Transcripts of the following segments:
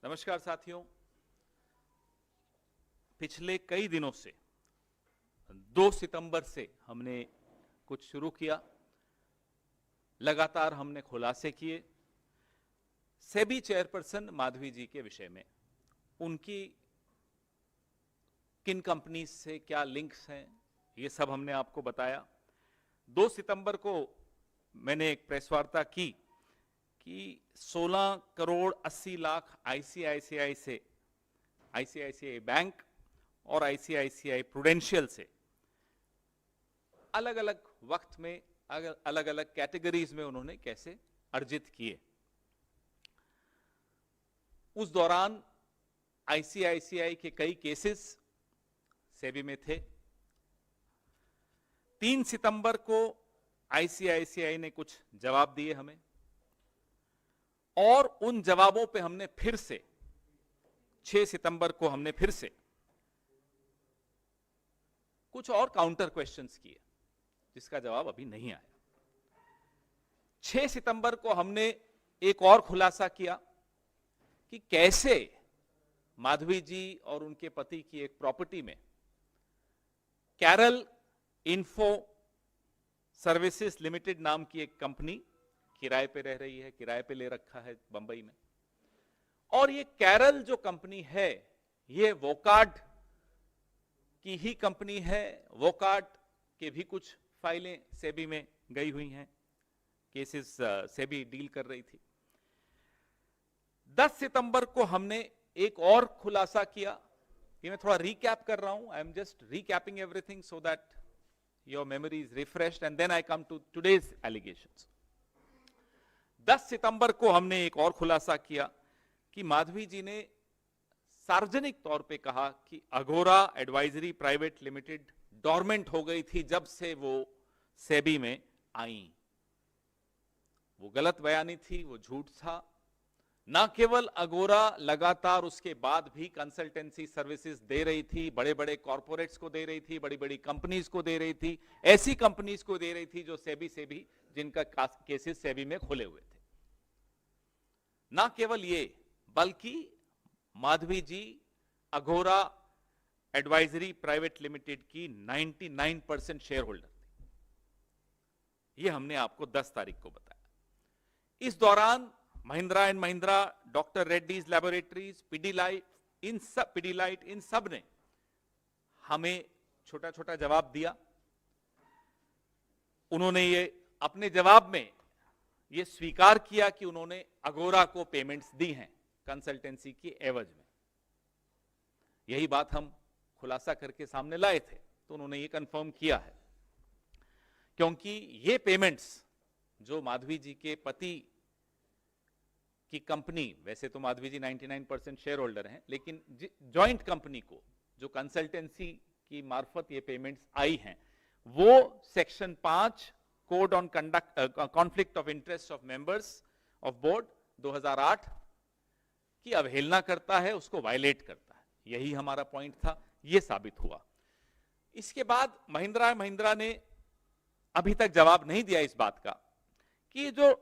नमस्कार साथियों, पिछले कई दिनों से 2 सितंबर से हमने कुछ शुरू किया। लगातार हमने खुलासे किए सेबी चेयरपर्सन माधवी जी के विषय में, उनकी किन कंपनीज से क्या लिंक्स हैं, ये सब हमने आपको बताया। 2 सितंबर को मैंने एक प्रेस वार्ता की कि 16 करोड़ 80 लाख आईसीआईसीआई से, आईसीआईसीआई बैंक और आईसीआईसीआई प्रूडेंशियल से अलग अलग वक्त में अलग अलग कैटेगरीज में उन्होंने कैसे अर्जित किए। उस दौरान आईसीआईसीआई के कई केसेस सेबी में थे। 3 सितंबर को आईसीआईसीआई ने कुछ जवाब दिए हमें, और उन जवाबों पे हमने फिर से 6 सितंबर को हमने फिर से कुछ और काउंटर क्वेश्चंस किए जिसका जवाब अभी नहीं आया। 6 सितंबर को हमने एक और खुलासा किया कि कैसे माधवी जी और उनके पति की एक प्रॉपर्टी में कैरल इन्फो सर्विसेज लिमिटेड नाम की एक कंपनी किराए पे रह रही है, किराए पे ले रखा है बंबई में। और ये कैरल जो कंपनी है, ये वोकार्ड की ही कंपनी है। वोकार्ड के भी कुछ फाइलें सेबी में गई हुई हैं, केसेस सेबी डील कर रही थी। 10 सितंबर को हमने एक और खुलासा किया। ये मैं थोड़ा रिकैप कर रहा हूं, I am just recapping everything so that your memory is refreshed and then I come to today's allegations. 10 सितंबर को हमने एक और खुलासा किया कि माधवी जी ने सार्वजनिक तौर पे कहा कि Agora advisory private limited dormant हो गई थी जब से वो सेबी में आई। वो गलत बयानी थी, वो झूठ था। ना केवल अघोरा लगातार उसके बाद भी कंसल्टेंसी सर्विसेज दे रही थी, बड़े बड़े कॉर्पोरेट्स को दे रही थी, बड़ी बड़ी कंपनीज को दे रही थी, ऐसी कंपनीज को दे रही थी जो सेबी से भी, जिनका केसेस सेबी में खुले हुए थे। ना केवल ये, बल्कि माधवी जी अघोरा एडवाइजरी प्राइवेट लिमिटेड की 99% शेयर होल्डर थी। ये हमने आपको 10 तारीख को बताया। इस दौरान Mahindra and Mahindra, doctor Reddy's laboratories, Pidilite, इन सब ने हमें छोटा छोटा जवाब दिया। उन्होंने ये अपने जवाब में ये स्वीकार किया कि उन्होंने अघोरा को पेमेंट्स दी हैं कंसल्टेंसी की एवज में। यही बात हम खुलासा करके सामने लाए थे, तो उन्होंने ये कंफर्म किया है। क्योंकि ये पेमेंट्स जो माधवी जी के पति की कंपनी, वैसे तो माधवी जी 99% शेयर होल्डर हैं, लेकिन जॉइंट कंपनी को जो कंसल्टेंसी की मार्फत ये पेमेंट्स आई हैं, वो section 5 code on conflict of interest of members of board 2008 की अवहेलना करता है, उसको वायलेट करता है। यही हमारा पॉइंट था, ये साबित हुआ। इसके बाद महिंद्रा ने अभी तक जवाब नहीं दिया इस बात का कि जो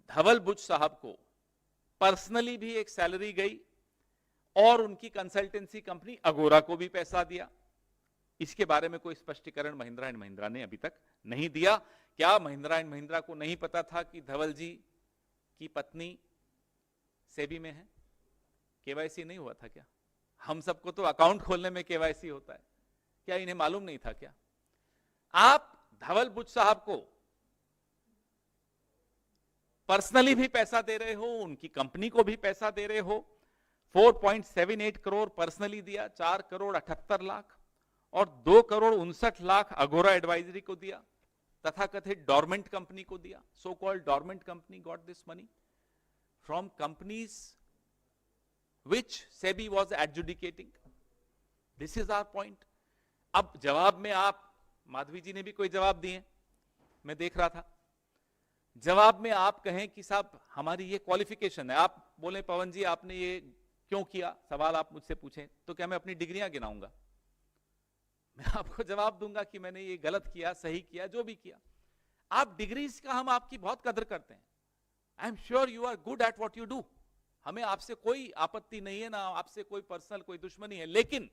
धवल बुच साहब को पर्सनली भी एक सैलरी गई और उनकी कंसल्टेंसी कंपनी अघोरा को भी पैसा दिया, इसके बारे में कोई स्पष्टीकरण महिंद्रा एंड महिंद्रा ने अभी तक नहीं दिया। क्या महिंद्रा एंड महिंद्रा को नहीं पता था कि धवल जी की पत्नी सेबी में है? केवाईसी नहीं हुआ था क्या? हम सबको तो अकाउंट खोलने में केवाईसी होता है, क्या इन्हें मालूम नहीं था क्या? आप धवल बुच साहब को पर्सनली भी पैसा दे रहे हो, उनकी कंपनी को भी पैसा दे रहे हो। 4.78 करोड़ पर्सनली दिया, 4 करोड़ 78 लाख और 2 करोड़ 59 लाख अघोरा एडवाइजरी को दिया, तथाकथित डॉर्मेंट कंपनी को दिया। So called dormant company got this money from companies which SEBI was adjudicating. This is our point. अब जवाब में आप, माधवी जी ने भी कोई जवाब दिए, मैं देख रहा था। जवाब में आप कहें कि साहब हमारी ये क्वालिफिकेशन है, आप बोले पवन जी आपने ये क्यों किया, सवाल आप मुझसे पूछें तो क्या मैं अपनी डिग्रियां गिनाऊंगा? मैं आपको जवाब दूंगा कि मैंने ये गलत किया, सही किया, जो भी किया। आप डिग्रीज का, हम आपकी बहुत कदर करते हैं। I am sure you are good at what you do, हमें आपसे कोई आपत्ति नहीं है, ना आपसे कोई पर्सनल कोई दुश्मनी है, लेकिन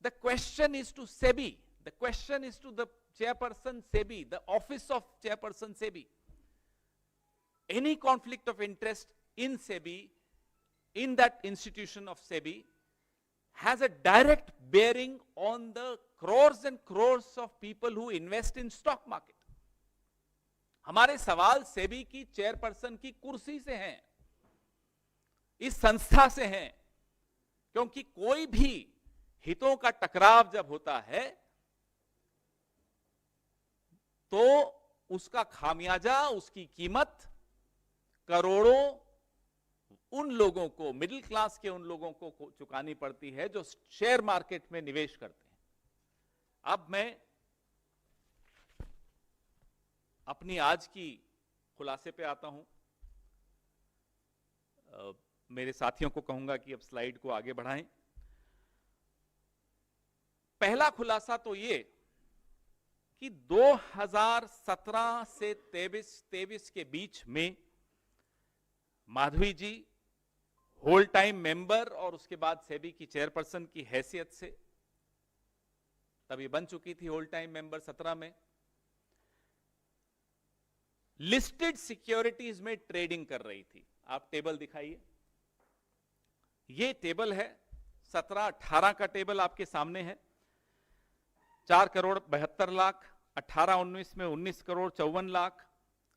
the question is to SEBI, the question is to the chairperson SEBI, the office of chairperson SEBI. Any conflict of interest in SEBI, in that institution of SEBI, has a direct bearing on the crores and crores of people who invest in stock market. हमारे सवाल SEBI की chairperson की कुर्सी से हैं, इस संस्था से हैं, क्योंकि कोई भी हितों का टकराव जब होता है तो उसका खामियाजा, उसकी कीमत करोड़ों उन लोगों को, मिडिल क्लास के उन लोगों को चुकानी पड़ती है जो शेयर मार्केट में निवेश करते हैं। अब मैं अपनी आज की खुलासे पे आता हूं। मेरे साथियों को कहूंगा कि अब स्लाइड को आगे बढ़ाएं। पहला खुलासा तो ये कि 2017 से 23 के बीच में माधवी जी होल टाइम मेंबर और उसके बाद सेबी की चेयरपर्सन की हैसियत से, तभी बन चुकी थी होल टाइम मेंबर 17 में, लिस्टेड सिक्योरिटीज में ट्रेडिंग कर रही थी। आप टेबल दिखाइए, ये टेबल है 17-18 का टेबल आपके सामने है। 4 करोड़ 72 लाख, 18-19 में 19 करोड़ 54 लाख,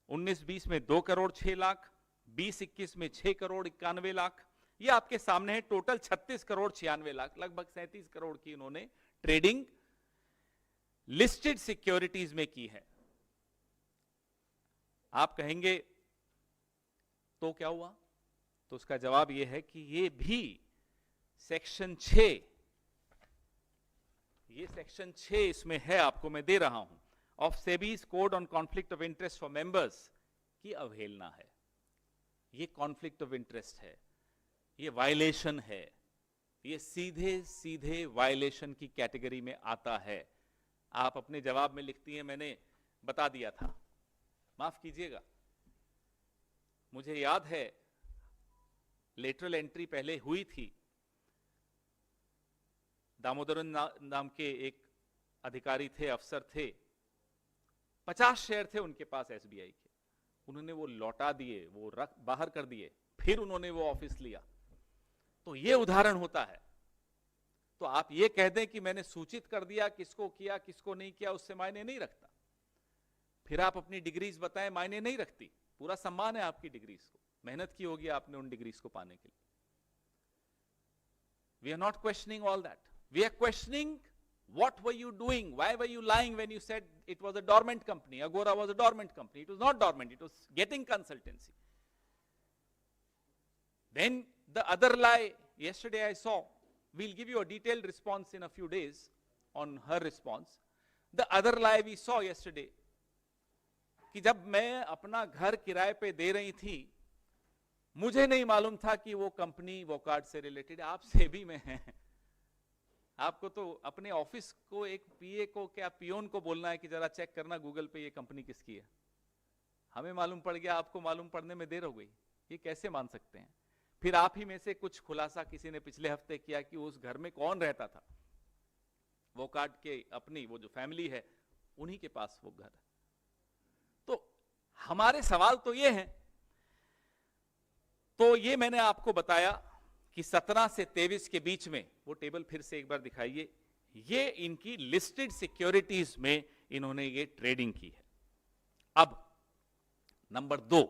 19-20 में 2 करोड़ 6 लाख, 20-21 में 6 करोड़ 91 लाख। ये आपके सामने है। टोटल 36 करोड़ 96 लाख, लगभग 37 करोड़ की इन्होंने ट्रेडिंग लिस्टेड सिक्योरिटीज में की है। आप कहेंगे तो क्या हुआ? तो उसका जवाब यह है कि ये भी सेक्शन 6, ये सेक्शन 6 इसमें है, आपको मैं दे रहा हूं, of SEBI's code on conflict of interest for members की अवहेलना है। ये कॉन्फ्लिक्ट ऑफ इंटरेस्ट है, ये वायलेशन है, ये सीधे सीधे वायलेशन की कैटेगरी में आता है। आप अपने जवाब में लिखती हैं, मैंने बता दिया था, माफ कीजिएगा, मुझे याद है लेटरल एंट्री पहले हुई थी। दामोदरन नाम के एक अधिकारी थे, अफसर थे, 50 शेयर थे उनके पास एसबीआई के, उन्होंने वो लौटा दिए, वो बाहर कर दिए, फिर उन्होंने वो ऑफिस लिया। तो ये उदाहरण होता है। तो आप ये कह दें कि मैंने सूचित कर दिया, किसको किया किसको नहीं किया, उससे मायने नहीं रखता। फिर आप अपनी डिग्रीज बताएं, मायने नहीं रखती। पूरा सम्मान है आपकी डिग्रीज को, मेहनत की होगी आपने उन डिग्रीज को पाने के लिए। We are not questioning all that, we are questioning what were you doing, why were you lying when you said it was a dormant company, Agora was a dormant company. It was not dormant, it was getting consultancy. Then the other lie, yesterday I saw, we'll give you a detailed response in a few days on her response. The other lie we saw yesterday, कि जब मैं अपना घर किराए पे दे रही थी, मुझे नहीं मालूम था कि वो कंपनी वोकार्ड से रिलेटेड, आप सेबी में है। आपको तो अपने ऑफिस को, एक पीए को, क्या पियोन को बोलना है कि जरा चेक करना गूगल पे ये कंपनी किसकी है। हमें मालूम पड़ गया, आपको मालूम पड़ने में देर हो गई। ये कैसे मान सकते हैं? फिर आप ही में से कुछ खुलासा किसी ने पिछले हफ्ते किया कि उस घर में कौन रहता था, वो कार्ड के अपनी वो जो फैमिली है उन्हीं के पास वो घर। तो हमारे सवाल तो ये हैं। तो ये मैंने आपको बताया कि 17 से 23 के बीच में, वो टेबल फिर से एक बार दिखाइए, ये इनकी लिस्टेड सिक्योरिटीज में इन्होंने ये ट्रेडिंग की है। अब नंबर 2,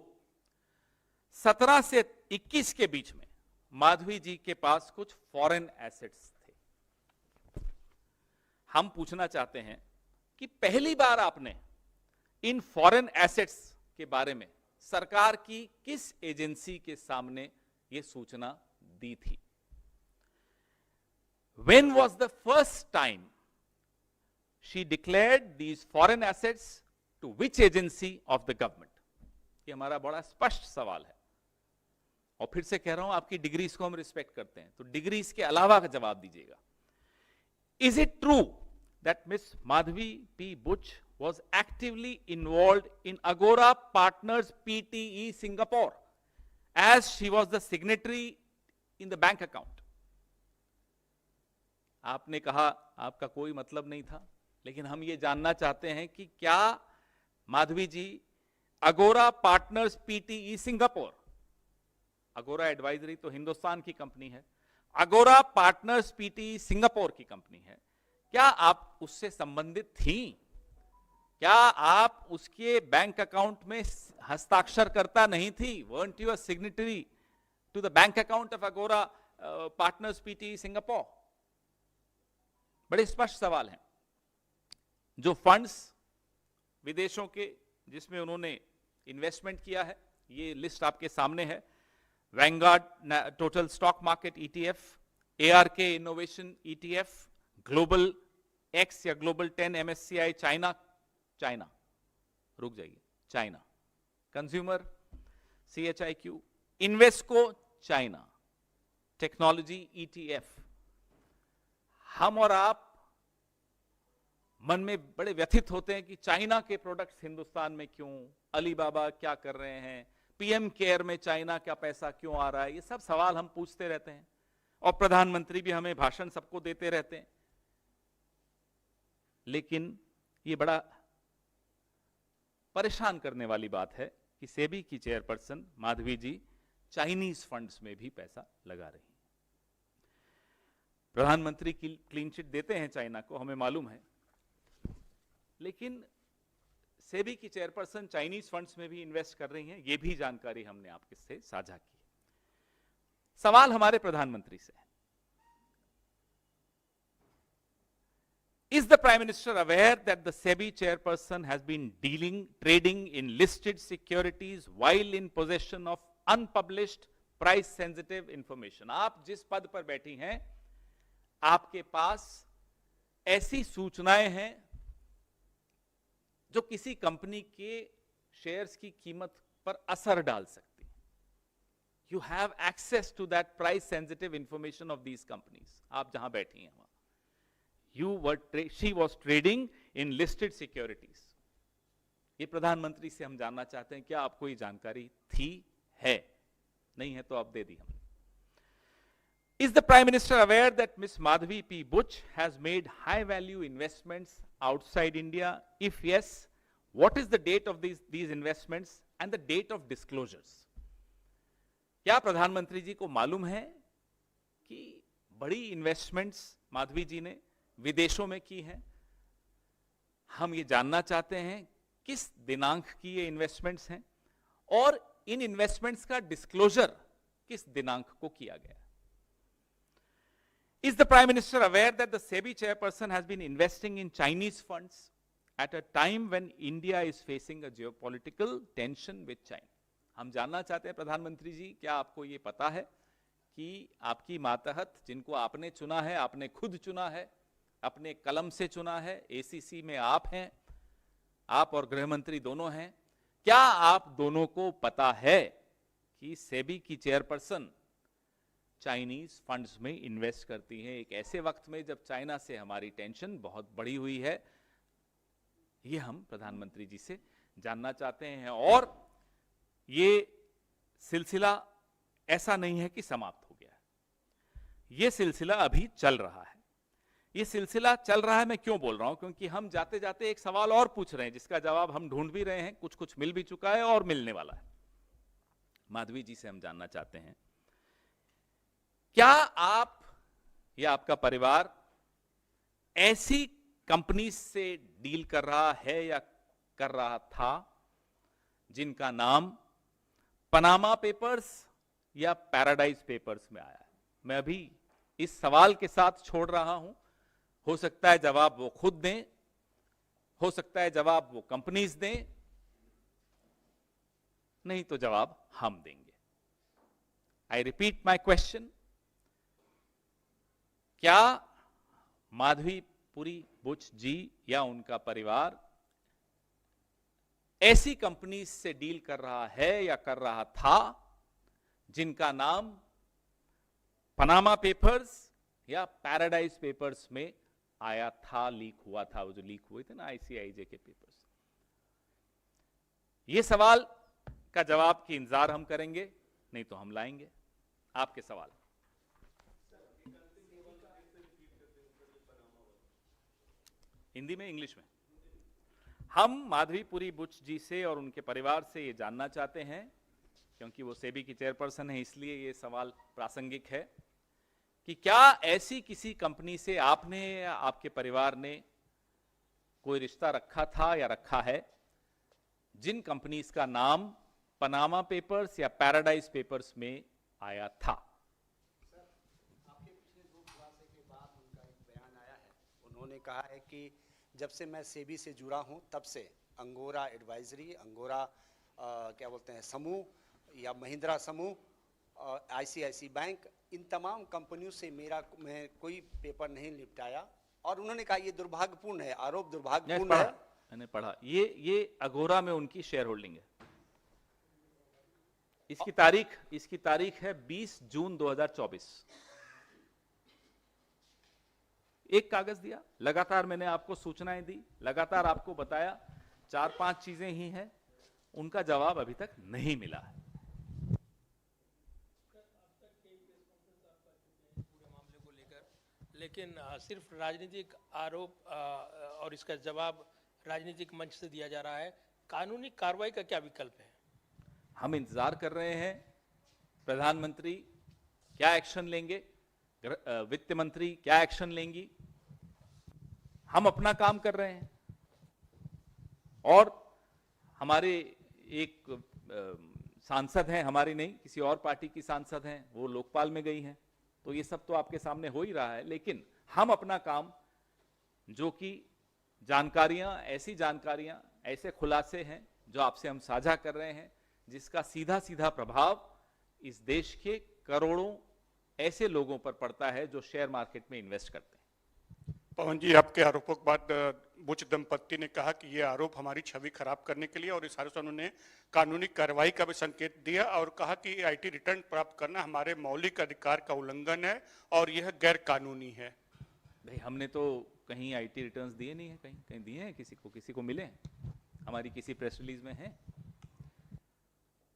17 से 21 के बीच में माधवी जी के पास कुछ फॉरेन एसेट्स थे। हम पूछना चाहते हैं कि पहली बार आपने इन फॉरेन एसेट्स के बारे में सरकार की किस एजेंसी के सामने यह सूचना दी थी? When was the first time she declared these foreign assets to which agency of the government? ये हमारा बड़ा स्पष्ट सवाल है। और फिर से कह रहा हूं, आपकी डिग्रीज को हम रिस्पेक्ट करते हैं, तो डिग्रीज के अलावा का जवाब दीजिएगा। Is it true that Miss Madhavi P. Butch was actively involved in Agora Partners Pte Singapore as she was the signatory in the bank account. आपने कहा आपका कोई मतलब नहीं था, लेकिन हम ये जानना चाहते हैं कि क्या माधवी जी अगोरा पार्टनर्स पीटीई सिंगापुर, अगोरा एडवाइजरी तो हिंदुस्तान की कंपनी है, अगोरा पार्टनर्स पीटीई सिंगापुर की कंपनी है, क्या आप उससे संबंधित थी? क्या आप उसके बैंक अकाउंट में हस्ताक्षर करता नहीं थी? weren't you a signatory to the bank account of Agora Partners PTE Singapore? बड़े स्पष्ट सवाल हैं। जो फंड्स विदेशों के जिसमें उन्होंने इन्वेस्टमेंट किया है, ये लिस्ट आपके सामने है। Vanguard total stock market ETF, ARK innovation ETF, global X या ग्लोबल 10 MSCI चाइना, रुक जाइए, China, consumer CHIQ, Invesco China, technology ETF। हम और आप मन में बड़े व्यथित होते हैं कि चाइना के प्रोडक्ट्स हिंदुस्तान में क्यों, अलीबाबा क्या कर रहे हैं, PM केयर में चाइना का पैसा क्यों आ रहा है, ये सब सवाल हम पूछते रहते हैं और प्रधानमंत्री भी हमें भाषण सबको देते रहते हैं। लेकिन ये बड़ा परेशान करने वाली बात है कि सेबी की चेयरपर्सन माधवी जी चाइनीज फंड्स में भी पैसा लगा रही हैं। प्रधानमंत्री की क्लीन चिट देते हैं चाइना को, हमें मालूम है, लेकिन सेबी की चेयरपर्सन चाइनीज फंड्स में भी इन्वेस्ट कर रही हैं, ये भी जानकारी हमने आपके से साझा की। सवाल हमारे प्रधानमंत्री से है, Is the Prime Minister aware that the SEBI chairperson has been trading in listed securities while in possession of unpublished price sensitive information? आप जिस पद पर बैठी हैं, आपके पास ऐसी सूचनाएं हैं जो किसी कंपनी के शेयर्स की कीमत पर असर डाल सकती हैं। You have access to that price sensitive information of these companies. आप जहां बैठी हैं वहां she was trading in listed securities. ये प्रधानमंत्री से हम जानना चाहते हैं, क्या आपको ये जानकारी थी, है? नहीं है तो आप दे दी हमने। Is the Prime Minister aware that Ms. Madhavi P. Buch has made high value investments outside India? If yes, what is the date of these investments and the date of disclosures? क्या प्रधानमंत्री जी को मालूम है कि बड़ी investments Madhavi जी ने विदेशों में की हैं? हम ये जानना चाहते हैं किस दिनांक की ये इन्वेस्टमेंट्स हैं और इन इन्वेस्टमेंट्स का डिस्क्लोजर किस दिनांक को किया गया। Is the Prime Minister aware that the SEBI chairperson has been investing in Chinese funds at a time when India is facing a geopolitical tension with China? हम जानना चाहते हैं प्रधानमंत्री जी, क्या आपको ये पता है कि आपकी मातहत जिनको आपने चुना है, आपने खुद चुना है, अपने कलम से चुना है, ACC में आप हैं, आप और गृह मंत्री दोनों हैं, क्या आप दोनों को पता है कि सेबी की चेयरपर्सन चाइनीज फंड्स में इन्वेस्ट करती हैं एक ऐसे वक्त में जब चाइना से हमारी टेंशन बहुत बड़ी हुई है? ये हम प्रधानमंत्री जी से जानना चाहते हैं। और ये सिलसिला ऐसा नहीं है कि समाप्त हो गया है, ये सिलसिला अभी चल रहा है। ये सिलसिला चल रहा है, मैं क्यों बोल रहा हूं, क्योंकि हम जाते जाते एक सवाल और पूछ रहे हैं जिसका जवाब हम ढूंढ भी रहे हैं, कुछ कुछ मिल भी चुका है और मिलने वाला है। माधवी जी से हम जानना चाहते हैं, क्या आप या आपका परिवार ऐसी कंपनी से डील कर रहा है या कर रहा था जिनका नाम पनामा पेपर्स या पैराडाइज पेपर्स में आया है? मैं अभी इस सवाल के साथ छोड़ रहा हूं, हो सकता है जवाब वो खुद दें, हो सकता है जवाब वो कंपनीज दें, नहीं तो जवाब हम देंगे। आई रिपीट माई क्वेश्चन, क्या माधवी पुरी बुच जी या उनका परिवार ऐसी कंपनी से डील कर रहा है या कर रहा था जिनका नाम पनामा पेपर्स या पैराडाइज पेपर्स में आया था, लीक हुआ था, वो जो लीक हुए थे ना ICIJ के पेपर्स? ये सवाल का जवाब की इंतजार हम करेंगे नहीं तो हम लाएंगे। आपके सवाल। हिंदी में, इंग्लिश में? हम माधवीपुरी बुच जी से और उनके परिवार से ये जानना चाहते हैं, क्योंकि वो सेबी की चेयरपर्सन है, इसलिए ये सवाल प्रासंगिक है कि क्या ऐसी किसी कंपनी से आपने या आपके परिवार ने कोई रिश्ता रखा था या रखा है जिन कंपनीज का नाम पनामा पेपर्स या पैराडाइज पेपर्स में आया था? सर, आपके पिछले 2 खुलासे के बाद उनका एक बयान आया है। उन्होंने कहा है कि जब से मैं सेबी से जुड़ा हूं तब से अंगोरा एडवाइजरी, अंगोरा क्या बोलते हैं समूह या महिंद्रा समूह, आईसीआईसी बैंक, इन तमाम कंपनियों से मैं कोई पेपर नहीं निपटाया। और उन्होंने कहा ये दुर्भाग्यपूर्ण है, आरोप दुर्भाग्यपूर्ण है। मैंने पढ़ा, ये अगोरा में उनकी शेयर होल्डिंग है। इसकी तारीख है 20 जून 2024। एक कागज दिया, लगातार मैंने आपको सूचनाएं दी, लगातार आपको बताया, 4-5 चीजें ही हैं, उनका जवाब अभी तक नहीं मिला है। पूरे मामले को लेकर, लेकिन सिर्फ राजनीतिक आरोप और इसका जवाब राजनीतिक मंच से दिया जा रहा है। कानूनी कार्रवाई का क्या विकल्प है? हम इंतजार कर रहे हैं प्रधानमंत्री क्या एक्शन लेंगे, वित्त मंत्री क्या एक्शन लेंगी। हम अपना काम कर रहे हैं और हमारे एक सांसद हैं, हमारी नहीं किसी और पार्टी की सांसद हैं, वो लोकपाल में गई हैं, तो ये सब तो आपके सामने हो ही रहा है। लेकिन हम अपना काम, जो कि जानकारियां, ऐसे खुलासे हैं जो आपसे हम साझा कर रहे हैं, जिसका सीधा सीधा प्रभाव इस देश के करोड़ों ऐसे लोगों पर पड़ता है जो शेयर मार्केट में इन्वेस्ट करते हैं। पवन जी, आपके आरोपों के बाद बुच दंपत्ति ने कहा कि ये आरोप हमारी छवि खराब करने के लिए, और इस हालत में उन्होंने कानूनी कार्रवाई का भी संकेत दिया और कहा कि आईटी रिटर्न प्राप्त करना हमारे मौलिक अधिकार का उल्लंघन है और यह गैर कानूनी है। भाई, हमने तो कहीं आईटी रिटर्न्स दिए नहीं है, कहीं दिए हैं किसी को मिले हैं? हमारी किसी प्रेस रिलीज में है?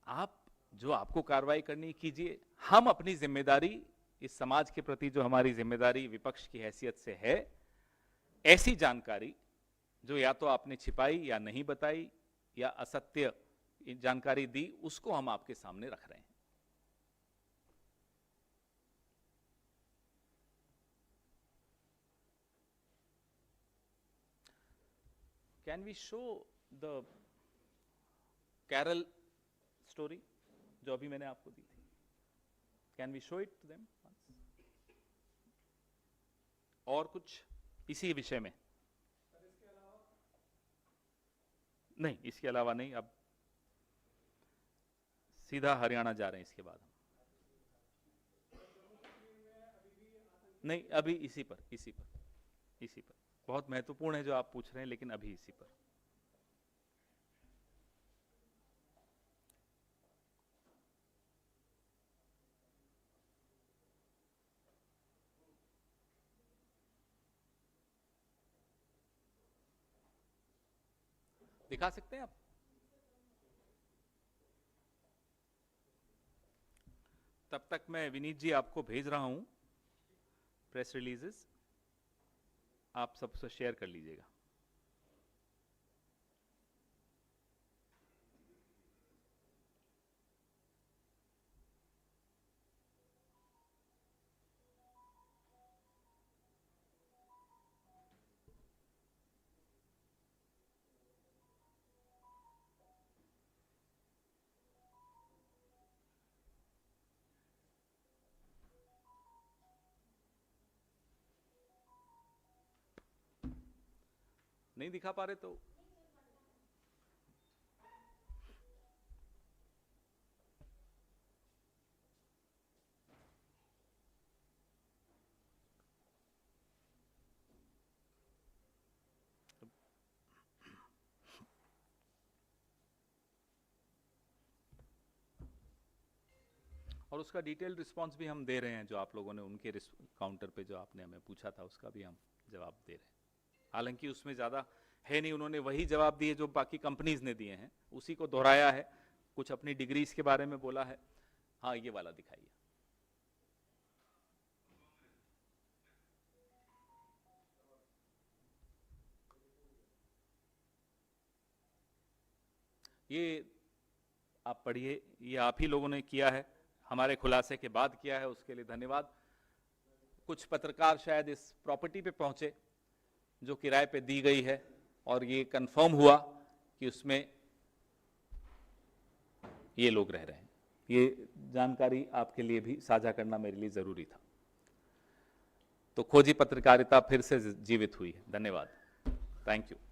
आप जो आपको कार्रवाई करनी कीजिए। हम अपनी जिम्मेदारी, इस समाज के प्रति जो हमारी जिम्मेदारी विपक्ष की हैसियत से है, ऐसी जानकारी जो या तो आपने छिपाई या नहीं बताई या असत्य जानकारी दी, उसको हम आपके सामने रख रहे हैं। Can we show the carol story जो अभी मैंने आपको दी थी? Can we show it to them? और कुछ इसी विषय में? नहीं, इसके अलावा नहीं। अब सीधा हरियाणा जा रहे हैं इसके बाद हम। नहीं, अभी इसी पर बहुत महत्वपूर्ण है जो आप पूछ रहे हैं, लेकिन अभी इसी पर। दिखा सकते हैं आप? तब तक मैं विनीत जी आपको भेज रहा हूं प्रेस रिलीजेस, आप सबसे शेयर कर लीजिएगा। नहीं दिखा पा रहे तो और उसका डिटेल्ड रिस्पांस भी हम दे रहे हैं, जो आप लोगों ने उनके काउंटर पे जो आपने हमें पूछा था उसका भी हम जवाब दे रहे हैं। हालांकि उसमें ज़्यादा है नहीं, उन्होंने वही जवाब दिए जो बाकी कंपनीज ने दिए हैं, उसी को दोहराया है। कुछ अपनी डिग्रीज के बारे में बोला है, हाँ, ये वाला दिखाइए। ये आप पढ़िए, ये आप ही लोगों ने किया है, हमारे खुलासे के बाद किया है, उसके लिए धन्यवाद। कुछ पत्रकार शायद इस प्रॉपर्टी पे पहुंचे जो किराए पे दी गई है, और ये कंफर्म हुआ कि उसमें ये लोग रह रहे हैं। ये जानकारी आपके लिए भी साझा करना मेरे लिए जरूरी था। तो खोजी पत्रकारिता फिर से जीवित हुई है। धन्यवाद। Thank you.